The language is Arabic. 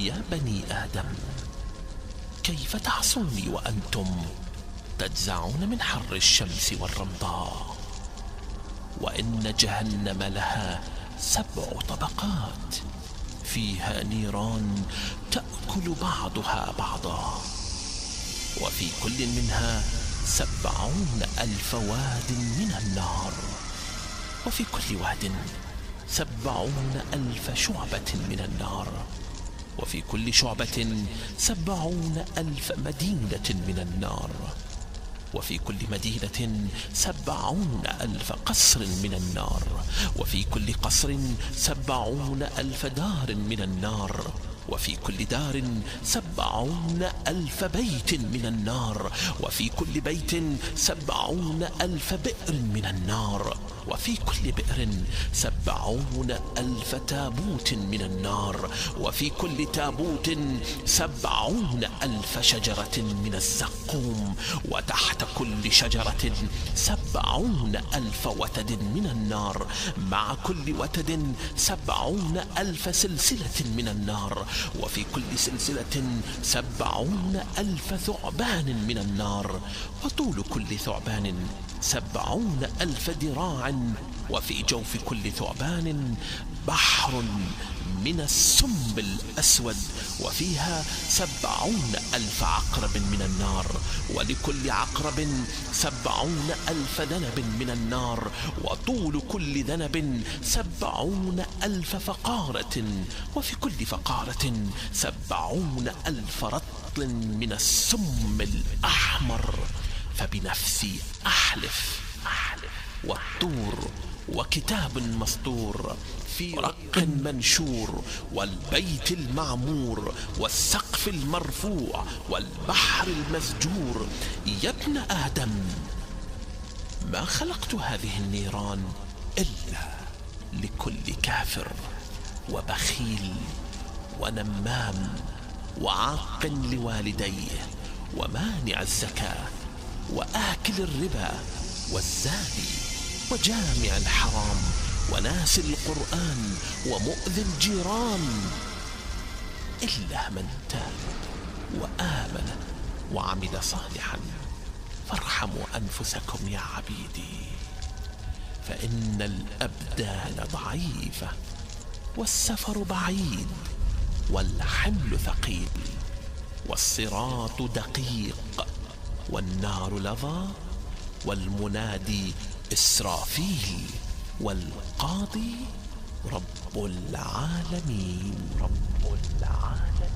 يا بني آدم، كيف تعصوني وأنتم تجزعون من حر الشمس والرمضاء؟ وإن جهنم لها 7 طبقات، فيها نيران تأكل بعضها بعضا، وفي كل منها 70,000 واد من النار، وفي كل واد 70,000 شعبة من النار، وفي كل شعبة 70,000 مدينة من النار، وفي كل مدينة 70,000 قصر من النار، وفي كل قصر 70,000 دار من النار، وفي كل دار 70,000 بيت من النار، وفي كل بيت 70,000 بئر من النار، وفي كل بئر 70,000 تابوت من النار، وفي كل تابوت 70,000 شجرة من الزقوم، وتحت كل شجرة 70,000 وتد من النار، مع كل وتد 70,000 سلسلة من النار، وفي كل سلسلة 70,000 ثعبان من النار، وطول كل ثعبان 70,000 ذراع، وفي جوف كل ثعبان بحر من السم الأسود، وفيها 70,000 عقرب من النار، ولكل عقرب 70,000 ذنب من النار، وطول كل ذنب 70,000 فقارة، وفي كل فقارة 70,000 رطل من السم الأحمر. فبنفسي أحلف والطور وكتاب مسطور في رق منشور، والبيت المعمور، والسقف المرفوع، والبحر المسجور، يا ابن آدم، ما خلقت هذه النيران إلا لكل كافر وبخيل ونمام وعاق لوالديه ومانع الزكاة وآكل الربا والزاني وجامع الحرام وناس القرآن ومؤذي الجيران، إلا من تاب وآمن وعمل صالحا فارحموا أنفسكم يا عبيدي، فإن الأبدان ضعيفة والسفر بعيد والحمل ثقيل والصراط دقيق والنار لظى والمنادي إسرافيل والقاضي رب العالمين. رب العالمين.